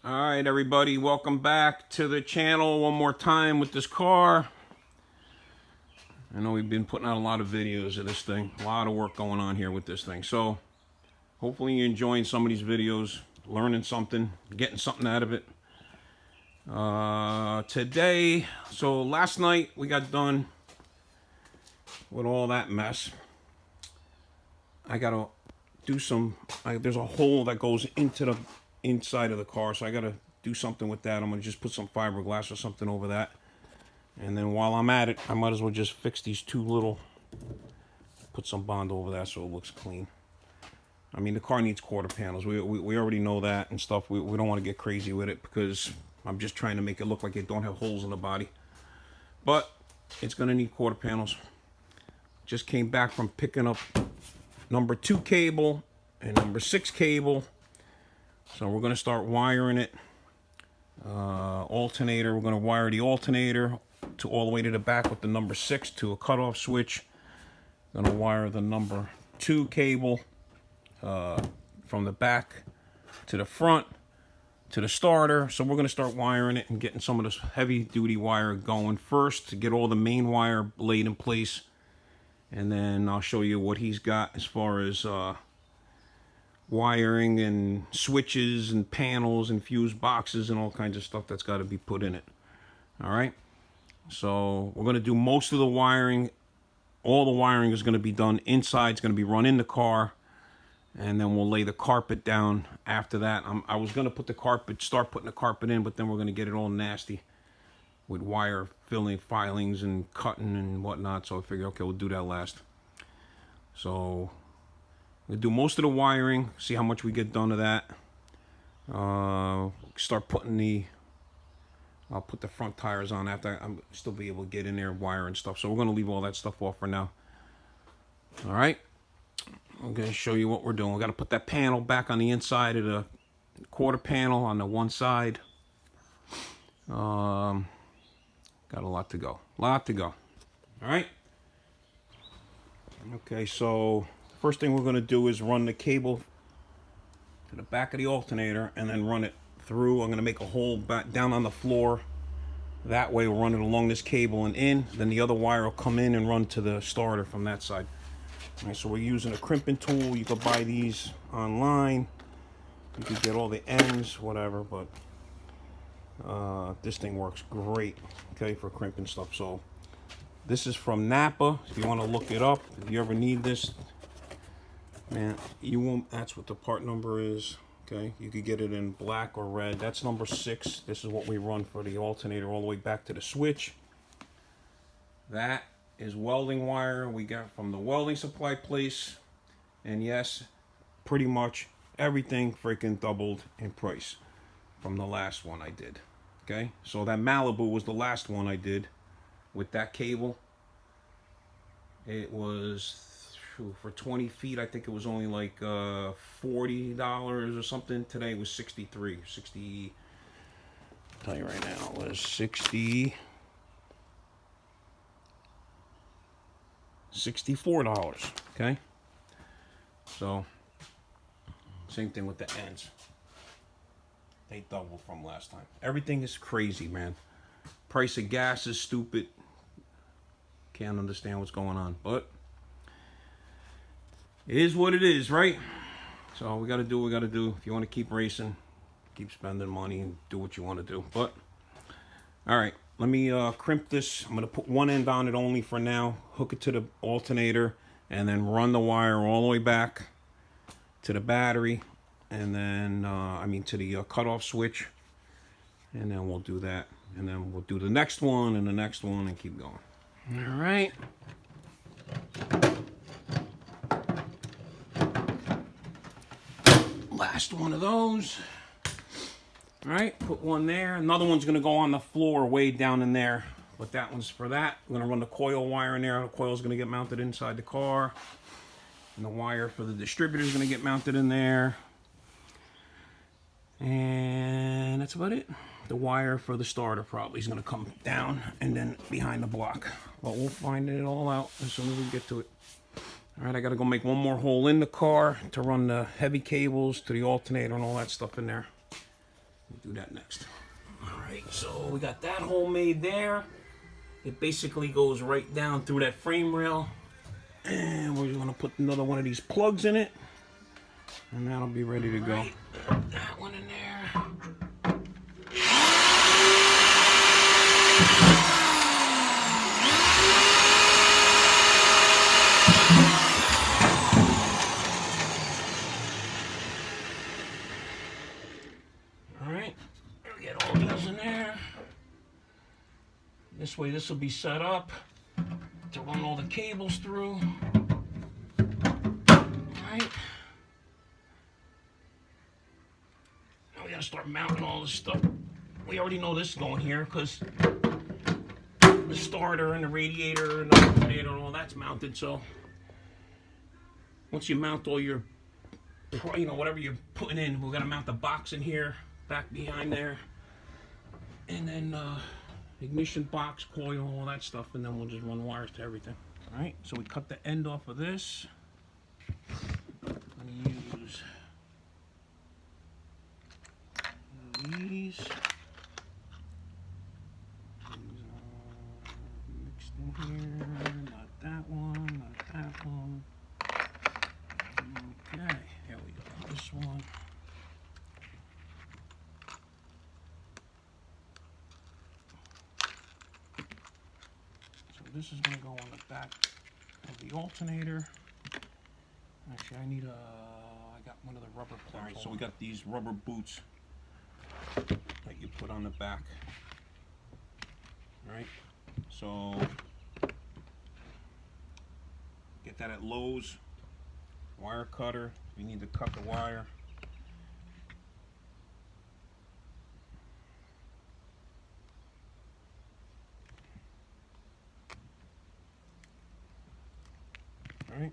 Alright everybody, welcome back to the channel one more time with this car. I know we've been putting out a lot of videos of this thing. A lot of work going on here with this thing. So, hopefully you're enjoying some of these videos, learning something, getting something out of it. Today, so last night we got done with all that mess. I gotta do some, there's a hole that goes into the inside of the car, so I gotta do something with that. I'm gonna just put some fiberglass or something over that, and then while I'm at it, I might as well just fix these two little, put some Bond over that so it looks clean. I mean, the car needs quarter panels. We already know that and stuff. We don't want to get crazy with it because I'm just trying to make it look like it don't have holes in the body, but it's gonna need quarter panels. Just came back from picking up number 2 cable and number 6 cable. So we're going to start wiring it. Alternator, we're going to wire the alternator to all the way to the back with the number 6 to a cutoff switch. Going to wire the number 2 cable from the back to the front to the starter. So we're going to start wiring it and getting some of this heavy duty wire going first to get all the main wire laid in place. And then I'll show you what he's got as far as wiring and switches and panels and fuse boxes and all kinds of stuff that's got to be put in it. All right, so we're going to do most of the wiring. All the wiring is going to be done inside. It's going to be run in the car, and then we'll lay the carpet down after that. I was going to put the carpet, start putting the carpet in, but then we're going to get it all nasty with wire filings and cutting and whatnot, so I figured, okay, we'll do that last. So we'll do most of the wiring, see how much we get done of that. Start putting I'll put the front tires on after I'm still be able to get in there, wire and stuff. So we're going to leave all that stuff off for now. All right, I'm going to show you what we're doing. We got to put that panel back on the inside of the quarter panel on the one side. Got a lot to go. All right. Okay, so first thing we're going to do is run the cable to the back of the alternator and then run it through. I'm going to make a hole back down on the floor. That way we'll run it along this cable and in. Then the other wire will come in and run to the starter from that side. All right, so we're using a crimping tool. You can buy these online. You can get all the ends, whatever, but this thing works great, okay, for crimping stuff. So this is from Napa. If you want to look it up, if you ever need this, man, you won't. That's what the part number is. Okay, you could get it in black or red. That's number 6. This is what we run for the alternator all the way back to the switch. That is welding wire we got from the welding supply place. And yes, pretty much everything freaking doubled in price from the last one I did. Okay, so that Malibu was the last one I did with that cable. It was for 20 feet. I think it was only like $40 or something. Today it was 63. 60. I'll tell you right now, it was $64. Okay, so same thing with the ends. They doubled from last time. Everything is crazy, man. Price of gas is stupid. Can't understand what's going on, but it is what it is, right? So we got to do what we got to do. If you want to keep racing, keep spending money and do what you want to do. But all right, let me crimp this. I'm gonna put one end on it only for now. Hook it to the alternator, and then run the wire all the way back to the battery. And then, to the cutoff switch, and then we'll do that, and then we'll do the next one and the next one and keep going. All right. Last one of those. All right, put one there. Another one's gonna go on the floor way down in there, but that one's for that. I'm gonna run the coil wire in there. The coil's gonna get mounted inside the car, and the wire for the distributor is gonna get mounted in there. And that's about it. The wire for the starter probably is going to come down and then behind the block. But we'll find it all out as soon as we get to it. All right, I got to go make one more hole in the car to run the heavy cables to the alternator and all that stuff in there. We'll do that next. All right, so we got that hole made there. It basically goes right down through that frame rail. And we're going to put another one of these plugs in it. And that'll be ready to go. Right, that one in there. Alright, we get all these in there. This way this will be set up to run all the cables through. Alright. Now we gotta start mounting all this stuff. We already know this is going here because the starter and the radiator and the alternator and all that's mounted. So once you mount all your, whatever you're putting in, we're gonna mount the box in here, back behind there, and then ignition box, coil, all that stuff, and then we'll just run wires to everything. All right, so we cut the end off of this. I'm gonna use these. Mixed in here, not that one, not that one. Okay, here we go, this one. So this is gonna go on the back of the alternator. Actually, I got one of the rubber plugs. All right, so we got these rubber boots that you put on the back. All right, so get that at Lowe's. Wire cutter, you need to cut the wire. All right.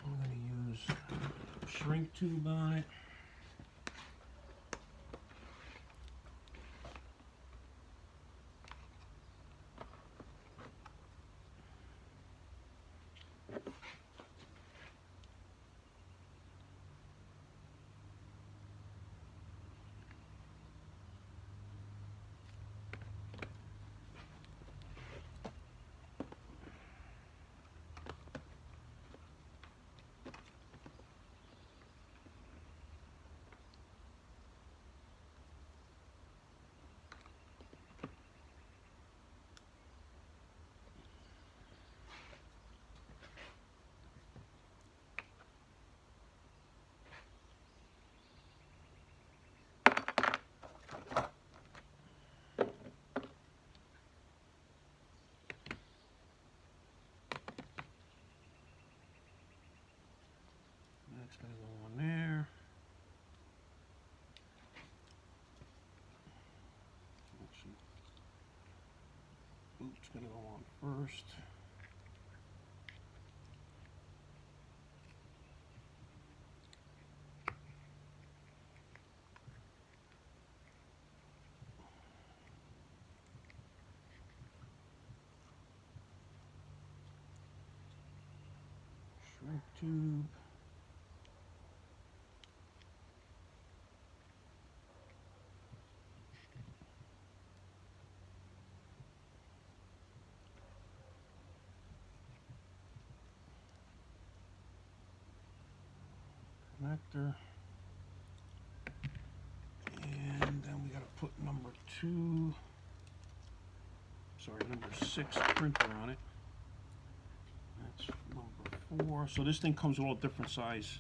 I'm going to use a shrink tube on it. That's going to go on there. Boot's going to go on first. Shrink tube. Connector, and then we got to put number 6 printer on it. That's number 4. So this thing comes with all different size.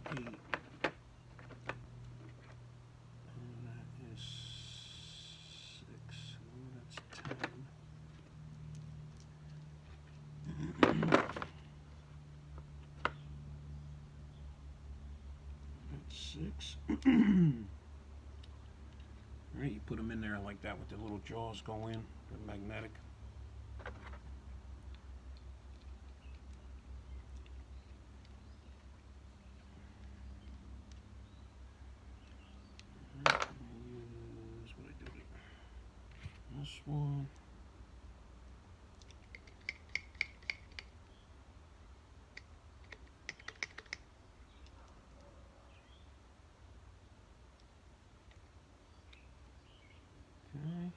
8. And that is 6. Oh, that's 10. That's 6. Alright, you put them in there like that with the little jaws go in. They're magnetic. this one. Okay.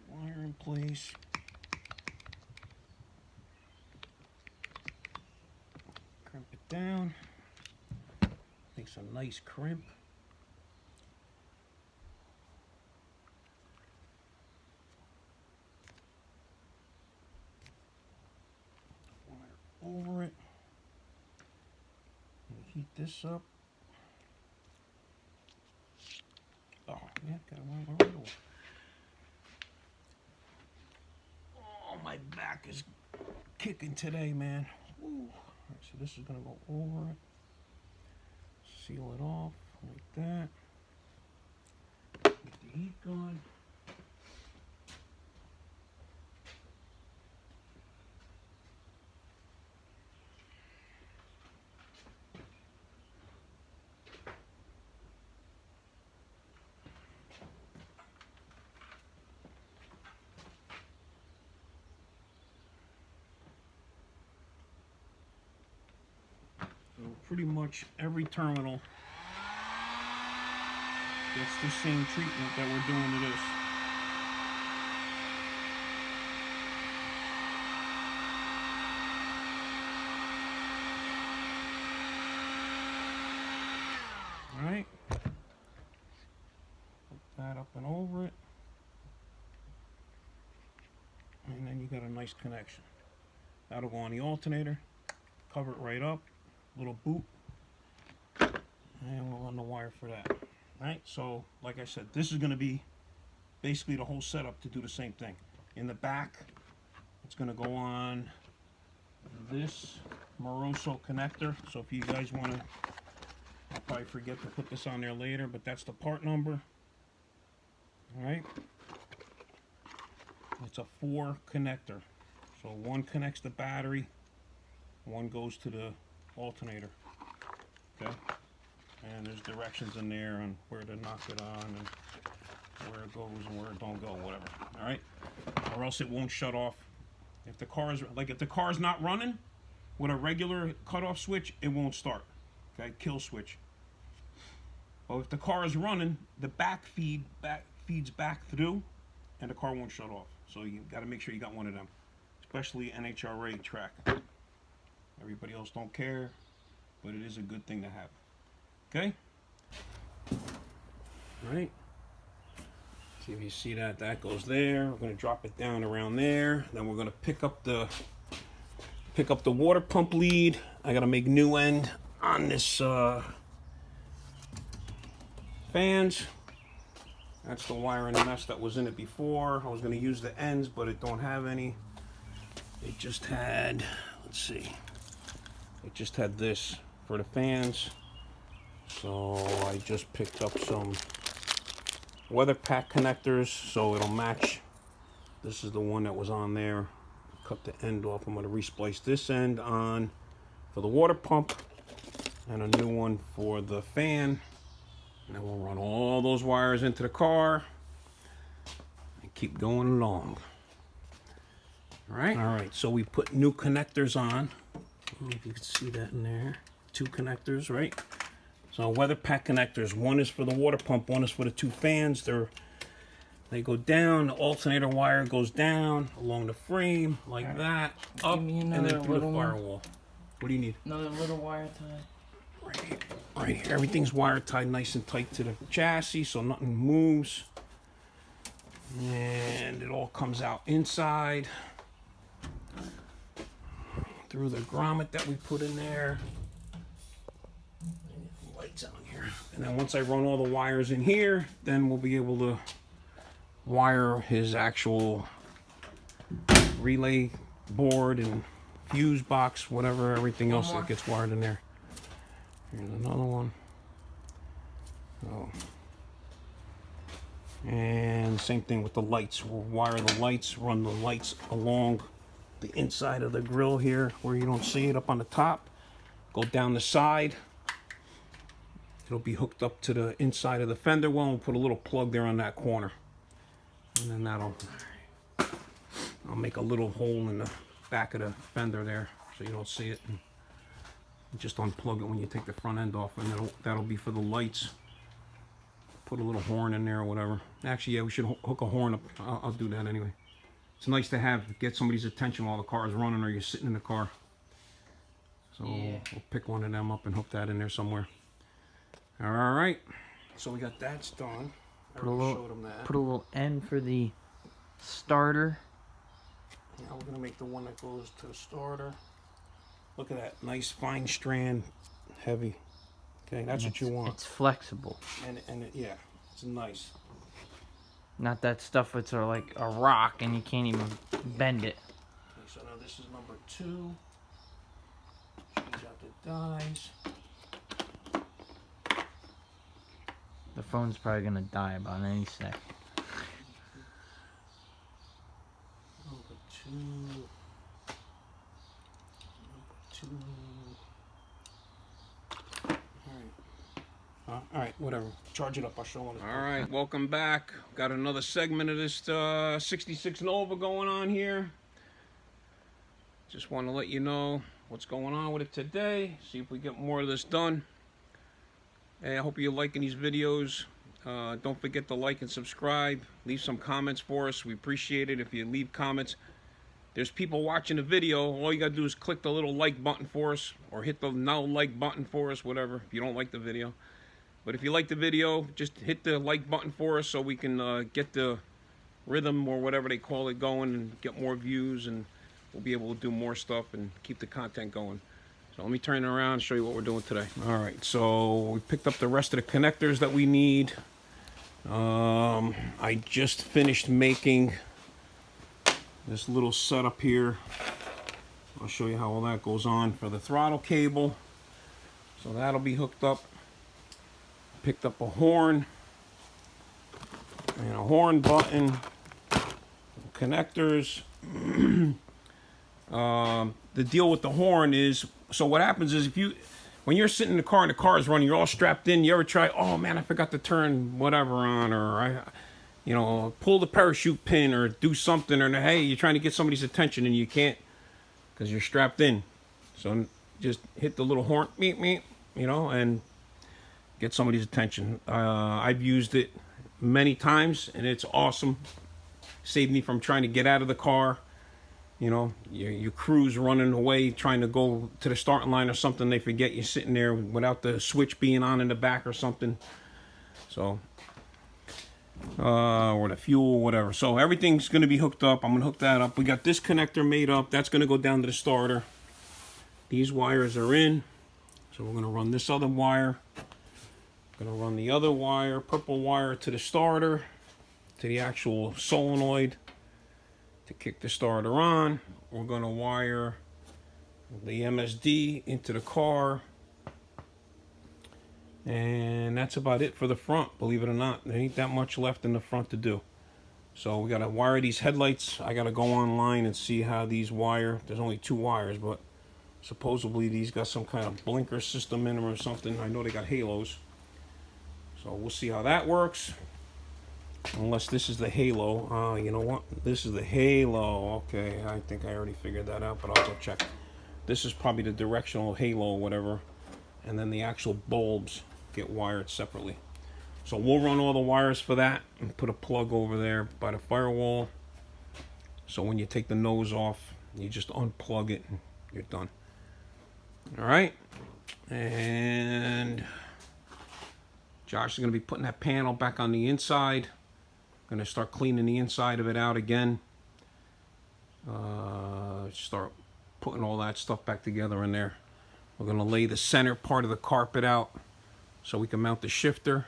Wire in place. Crimp it down. Makes a nice crimp. Wire over it. And heat this up. Oh, yeah, got one right away. Oh, my back is kicking today, man. Woo. All right, so this is gonna go over it. Seal it off like that. Get the heat going. So pretty much every terminal gets the same treatment that we're doing to this. All right. Put that up and over it. And then you got a nice connection. That'll go on the alternator. Cover it right up. Little boot. And we'll run the wire for that. Right, so like I said, this is going to be basically the whole setup to do the same thing. In the back, it's going to go on this Moroso connector. So if you guys want to, I'll probably forget to put this on there later, but that's the part number. All right, it's a 4 connector. So one connects the battery, one goes to the alternator. Okay. And there's directions in there on where to knock it on and where it goes and where it don't go, whatever. All right, or else it won't shut off. If the car is if the car's not running with a regular cutoff switch, it won't start. Okay, kill switch. But if the car is running, the feeds back through, and the car won't shut off. So you got to make sure you got one of them, especially NHRA track. Everybody else don't care, but it is a good thing to have. Okay. All right. See if you see that. That goes there. We're going to drop it down around there. Then we're going to pick up the water pump lead. I got to make new end on this fans. That's the wiring mess that was in it before. I was going to use the ends, but it don't have any. It just had, let's see. It just had this for the fans. So I just picked up some weather pack connectors so it'll match. This is the one that was on there. Cut the end off. I'm going to resplice this end on for the water pump and a new one for the fan. And then we'll run all those wires into the car and keep going along. All right, so we put new connectors on. I don't know if you can see that in there. 2 connectors, right? So weather pack connectors. One is for the water pump, one is for the 2 fans. They go down, the alternator wire goes down along the frame like that, up, and then through the firewall. What do you need? Another little wire tie. Right here. Everything's wire tied nice and tight to the chassis so nothing moves. And it all comes out inside through the grommet that we put in there. Lights on here. And then once I run all the wires in here, then we'll be able to wire his actual relay board and fuse box, whatever, everything else that gets wired in there. Here's another one. Oh. And same thing with the lights. We'll wire the lights, run the lights along the inside of the grill here where you don't see it up on the top. Go down the side. It'll be hooked up to the inside of the fender well, and we'll put a little plug there on that corner. And then I'll make a little hole in the back of the fender there so you don't see it. And just unplug it when you take the front end off, and that'll be for the lights. Put a little horn in there or whatever. Actually, yeah, we should hook a horn up. I'll do that anyway. It's nice to get somebody's attention while the car is running or you're sitting in the car. So yeah. We'll pick one of them up and hook that in there somewhere. All right. So we got that done. Put a little end for the starter. Now we're gonna make the one that goes to the starter. Look at that, nice fine strand, heavy. Okay, that's what you want. It's flexible. And yeah, it's nice. Not that stuff that's like a rock and you can't even bend it. Okay, so now this is number 2. Change out the dies. The phone's probably gonna die about any sec. Number 2. Number 2. All right, whatever. Charge it up. I'll show one. All right, welcome back. Got another segment of this 66 Nova going on here. Just want to let you know what's going on with it today. See if we get more of this done. Hey, I hope you're liking these videos. Don't forget to like and subscribe. Leave some comments for us. We appreciate it if you leave comments. There's people watching the video. All you got to do is click the little like button for us, or hit the now like button for us, whatever, if you don't like the video. But if you like the video, just hit the like button for us so we can get the rhythm or whatever they call it going and get more views, and we'll be able to do more stuff and keep the content going. So let me turn it around and show you what we're doing today. All right, so we picked up the rest of the connectors that we need. I just finished making this little setup here. I'll show you how all that goes on for the throttle cable. So that'll be hooked up. Picked up a horn and a horn button, connectors. The deal with the horn is, so what happens is when you're sitting in the car and the car is running, you're all strapped in, you ever try, oh man, I forgot to turn whatever on, or pull the parachute pin or do something, or hey, you're trying to get somebody's attention and you can't because you're strapped in. So just hit the little horn, meep, meep, and get somebody's attention. I've used it many times and it's awesome. Saved me from trying to get out of the car. Your crew's running away trying to go to the starting line or something. They forget you're sitting there without the switch being on in the back or something. So, or the fuel, whatever. So everything's going to be hooked up. I'm going to hook that up. We got this connector made up. That's going to go down to the starter. These wires are in. So we're going to run this other wire. Going to run the other wire, purple wire, to the starter, to the actual solenoid to kick the starter on. We're going to wire the MSD into the car. And that's about it for the front, believe it or not. There ain't that much left in the front to do. So we got to wire these headlights. I got to go online and see how these wire. There's only 2 wires, but supposedly these got some kind of blinker system in them or something. I know they got halos. So we'll see how that works. Unless this is the halo. You know what? This is the halo. Okay, I think I already figured that out, but I'll go check. This is probably the directional halo or whatever. And then the actual bulbs get wired separately. So we'll run all the wires for that and put a plug over there by the firewall. So when you take the nose off, you just unplug it and you're done. All right. And Josh is going to be putting that panel back on the inside. Going to start cleaning the inside of it out again. Start putting all that stuff back together in there. We're going to lay the center part of the carpet out so we can mount the shifter.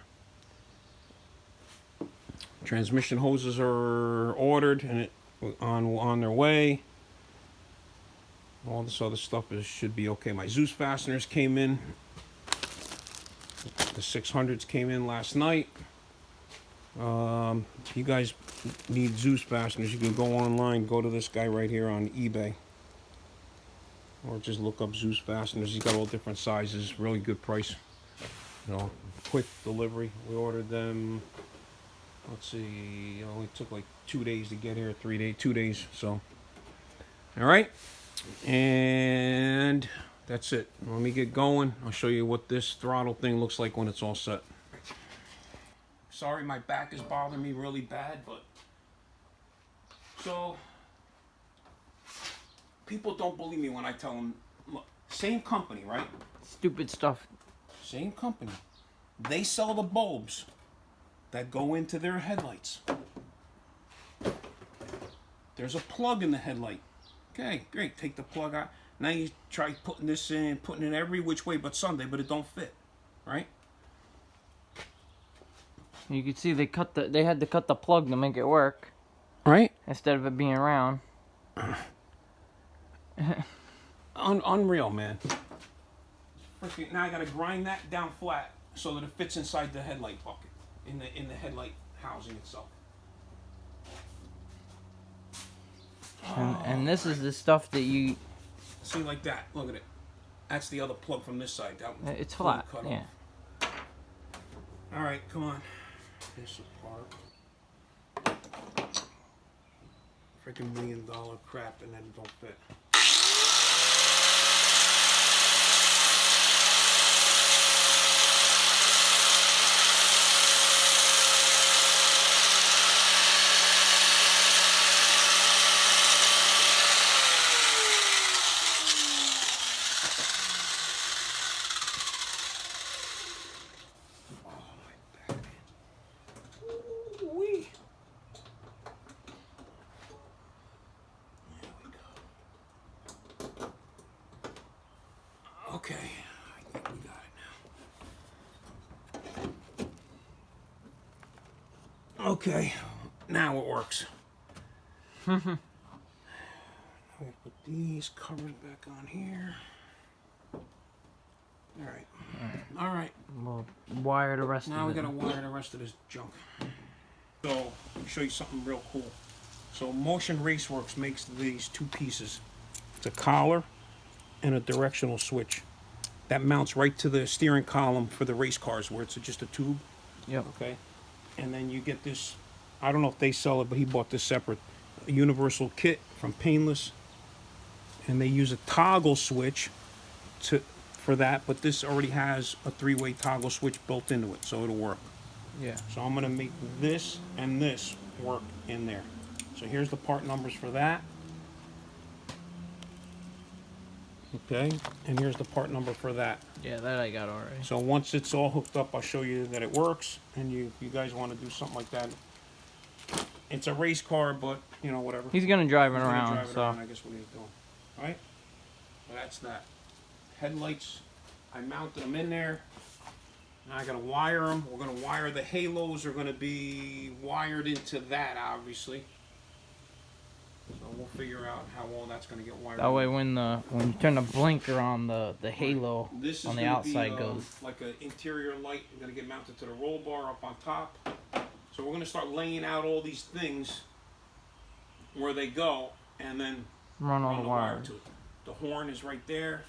Transmission hoses are ordered and on their way. All this other stuff should be okay. My Zeus fasteners came in. The 600s came in last night. If you guys need Zeus fasteners, you can go online, go to this guy right here on eBay. Or just look up Zeus fasteners. He's got all different sizes, really good price. You know, quick delivery. We ordered them, let's see, it only took like 2 days to get here, 2 days, so. All right, and that's it. Let me get going. I'll show you what this throttle thing looks like when it's all set. Sorry, my back is bothering me really bad, but so people don't believe me when I tell them, look, same company, right? Stupid stuff. Same company. They sell the bulbs that go into their headlights. There's a plug in the headlight. Okay, great. Take the plug out. Now you try putting this in, putting it every which way but Sunday, but it don't fit, right? You can see they had to cut the plug to make it work. Right? Instead of it being round. Unreal, man. Freaking, now I gotta grind that down flat so that it fits inside the headlight bucket, in the headlight housing itself. And this is the stuff that you... See, like that. Look at it. That's the other plug from this side. That It's flat, cut yeah. off. All right, come on. This apart. Freaking $1 million crap, and then it don't fit. Okay, I think we got it now. Okay, now it works. I'm gonna put these covers back on here. All right. We'll wire the rest Now of we it. gotta wire the rest of this junk. So, let me show you something real cool. So, Motion Raceworks makes these two pieces. It's a collar and a directional switch. That mounts right to the steering column for the race cars where it's just a tube. Yep. Okay. And then you get this, I don't know if they sell it, but he bought this separate, a universal kit from Painless. And they use a toggle switch for that, but this already has a 3-way toggle switch built into it, so it'll work. Yeah. So I'm gonna make this and this work in there. So here's the part numbers for that. Okay, and here's the part number for that. Yeah, that I got already. So once it's all hooked up, I'll show you that it works, and you guys want to do something like that. It's a race car, but you know, whatever. He's gonna drive it He's gonna around, drive it so... around, I guess what he's doing. All right, so that's that. Headlights, I mounted them in there. Now I gotta wire them. We're gonna wire the halos. Are gonna be wired into that, obviously. So we'll figure out how all that's gonna get wired. That way when you turn the blinker on, the halo This is on the gonna outside be, goes. like an interior light. We're gonna get mounted to the roll bar up on top. So we're gonna start laying out all these things where they go, and then Run all run the wire wires. to it. The horn is right there.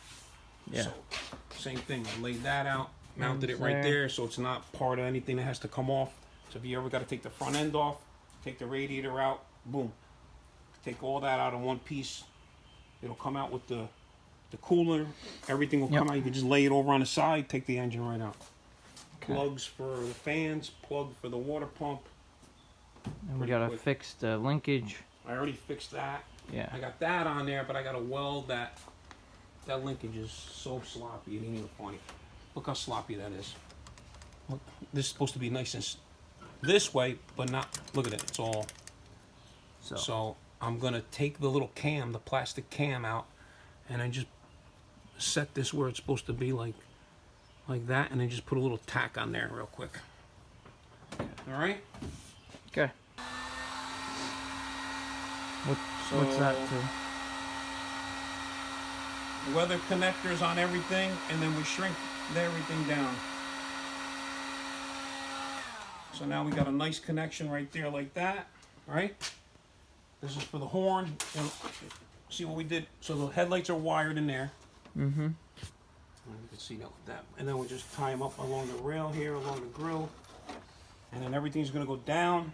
Yeah. So same thing. I laid that out, mounted it right there. there, so it's not part of anything that has to come off. So if you ever got to take the front end off, take the radiator out, boom. Take all that out in one piece. It'll come out with the cooler. Everything will Yep. come out. You can just lay it over on the side, take the engine right out. Okay. Plugs for the fans, plug for the water pump. And we pretty gotta quick. fix the linkage. I already fixed that. Yeah. I got that on there, but I got to weld that. That linkage is so sloppy, it ain't even funny. Look how sloppy that is. Look, this is supposed to be nice and this way, but not. Look at it, it's all. So I'm gonna take the little cam, the plastic cam out, and I just set this where it's supposed to be, like that, and then just put a little tack on there real quick. All right. Okay. What's that to? Weather connectors on everything, and then we shrink everything down. So now we got a nice connection right there like that, right? This is for the horn. And see what we did? So the headlights are wired in there. Mm-hmm. You can see that with that. And then we just tie them up along the rail here, along the grill. And then everything's gonna go down,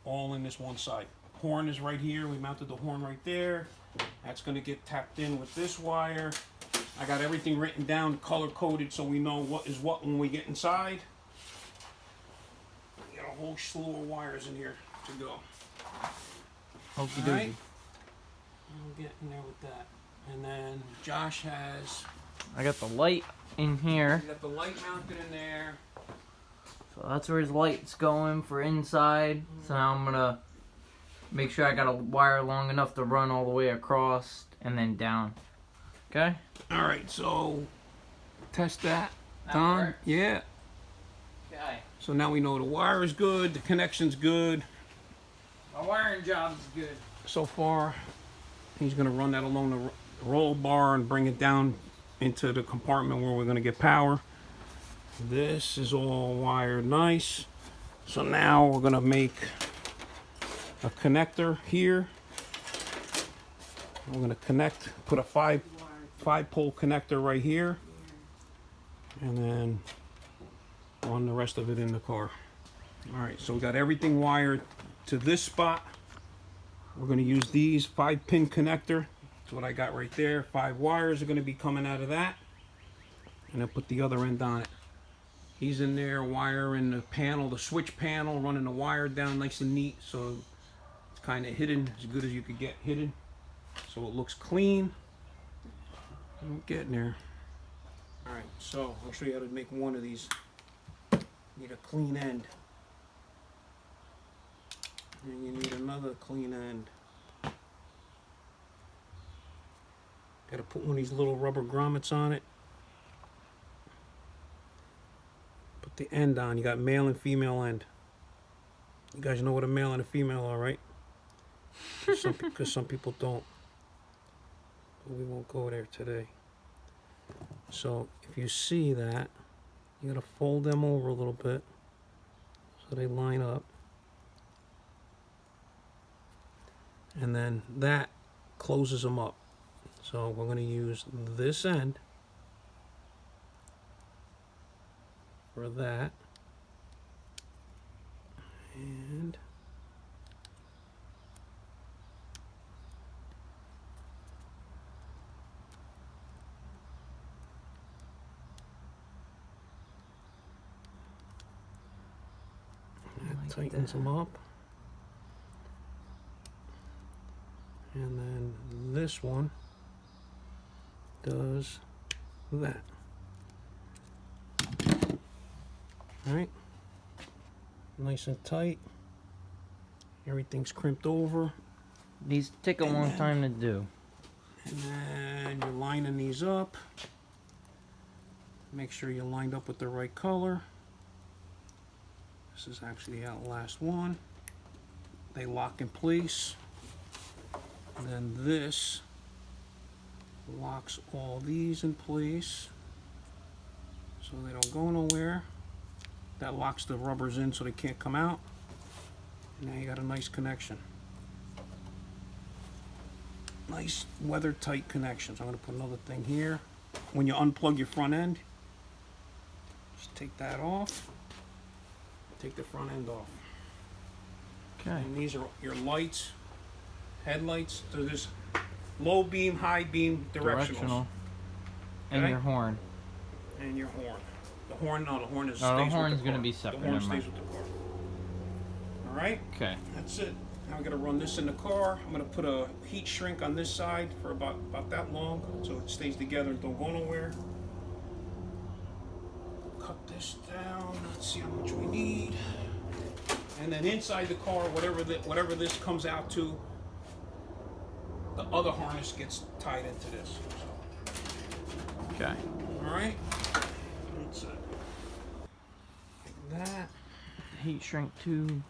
all in this one side. Horn is right here. We mounted the horn right there. That's gonna get tapped in with this wire. I got everything written down, color coded, so we know what is what when we get inside. We got a whole slew of wires in here to go. Okie All right. dokie. We'll get in there with that. And then Josh has, I got the light in here. we got the light mounted in there. So that's where his light's going for inside. So now I'm gonna make sure I got a wire long enough to run all the way across and then down. Okay? All right, so test that. That Done. works? Yeah. Okay. So now we know the wire is good, the connection's good. My wiring job's good. So far, he's gonna run that along the roll bar and bring it down into the compartment where we're gonna get power. This is all wired nice. So now we're gonna make a connector here. We're gonna put a five pole connector right here, and then run the rest of it in the car. All right, so we got everything wired to this spot. We're gonna use these 5-pin connector. That's what I got right there. 5 wires are gonna be coming out of that, and then put the other end on it. He's in there wiring the panel, the switch panel, running the wire down nice and neat, so it's kind of hidden, as good as you could get hidden, so it looks clean. I'm getting there. All right, so I'll show you how to make one of these. Need a clean end, and you need another clean end. Got to put one of these little rubber grommets on it. Put the end on. You got male and female end. You guys know what a male and a female are, right? Because some people don't. But we won't go there today. So if you see that, you got to fold them over a little bit so they line up. And then that closes them up. So we're going to use this end for that. And that tightens them up. And then this one does that. All right, nice and tight. Everything's crimped over. These take a long time to do. And then you're lining these up. Make sure you're lined up with the right color. This is actually the last one. They lock in place. And then this locks all these in place so they don't go nowhere. That locks the rubbers in so they can't come out. And now you got a nice connection. Nice weather tight connections. I'm going to put another thing here. When you unplug your front end, just take that off. Take the front end off. Okay. And these are your lights, headlights. So there's low beam, high beam, directionals. And Okay? your horn. And your horn. The horn, no, the horn is Oh, the stays horn's with the car. gonna be separate, The horn never stays mind. with the car. All right, Okay. that's it. Now I'm gonna run this in the car. I'm gonna put a heat shrink on this side for about that long, so it stays together and don't go nowhere. Cut this down. Let's see how much we need. And then inside the car, whatever this comes out to, the other harness gets tied into this. So. Okay. All right. That's it. Like that. Heat shrink tube.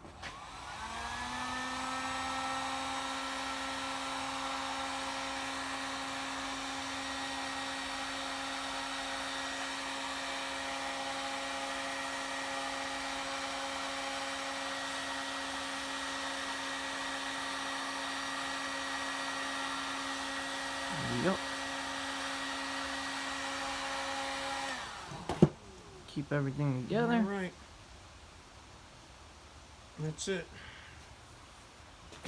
go. Keep everything together. All right. That's it.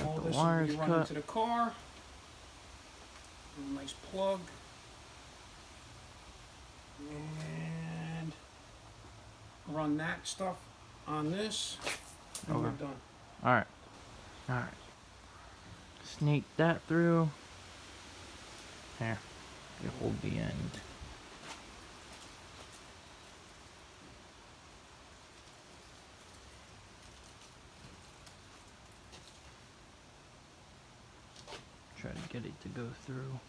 All The this will wires be run cut. into the car. A nice plug. And run that stuff on this. And we're Okay. done. Alright. Alright. Snake that through. Here. You hold the end. Try to get it to go through.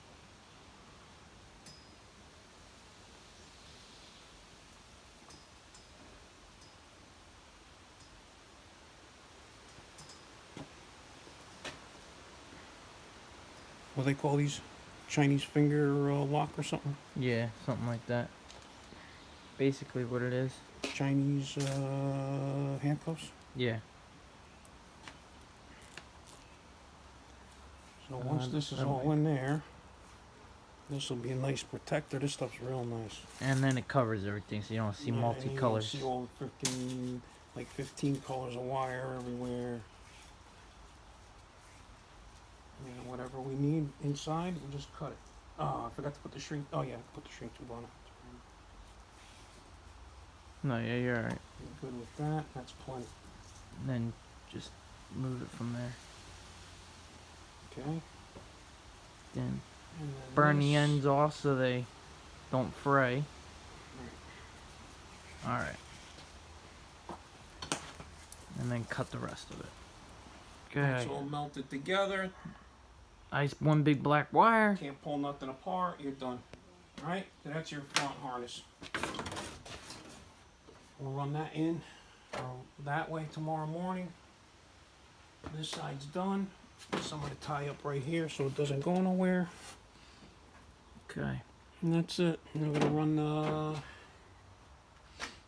What do they call these? Chinese finger lock or something? Yeah, something like that. Basically what it is. Chinese handcuffs. Yeah. So once this is that all way. in there, this will be a nice protector. This stuff's real nice. And then it covers everything so you don't see Yeah, and you don't multicolors. see all the freaking like 15 colors of wire everywhere. And whatever we need inside, we just cut it. Oh, I forgot to put the shrink. Oh yeah, put the shrink tube on it. No, yeah, you're alright. You're good with that. That's plenty. And then just move it from there. Okay. Then And then burn the this. ends off so they don't fray. Alright. And then cut the rest of it. It's Okay. all melted together. Nice one big black wire. Can't pull nothing apart. You're done. All right. So that's your front harness. We'll run that in that way tomorrow morning. This side's done. I'm going to tie up right here so it doesn't go nowhere. Okay. And that's it. And we're going to run the...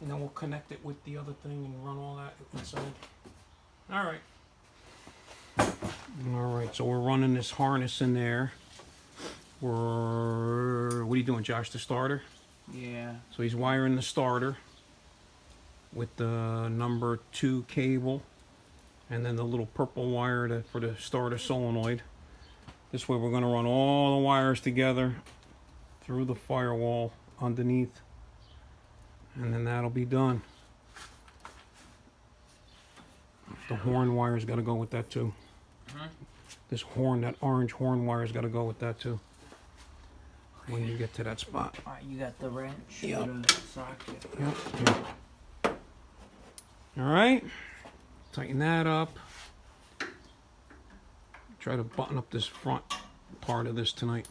And then we'll connect it with the other thing and run all that inside. All right. All right, so we're running this harness in there. What are you doing, Josh? The starter? Yeah. So he's wiring the starter with the number 2 cable and then the little purple wire for the starter solenoid. This way we're going to run all the wires together through the firewall underneath, and then that'll be done. The horn wire's got to go with that too. This horn, that orange horn wire's got to go with that too when you get to that spot. Alright, you got the wrench Yep. or the socket. Yep. All right, tighten that up. Try to button up this front part of this tonight.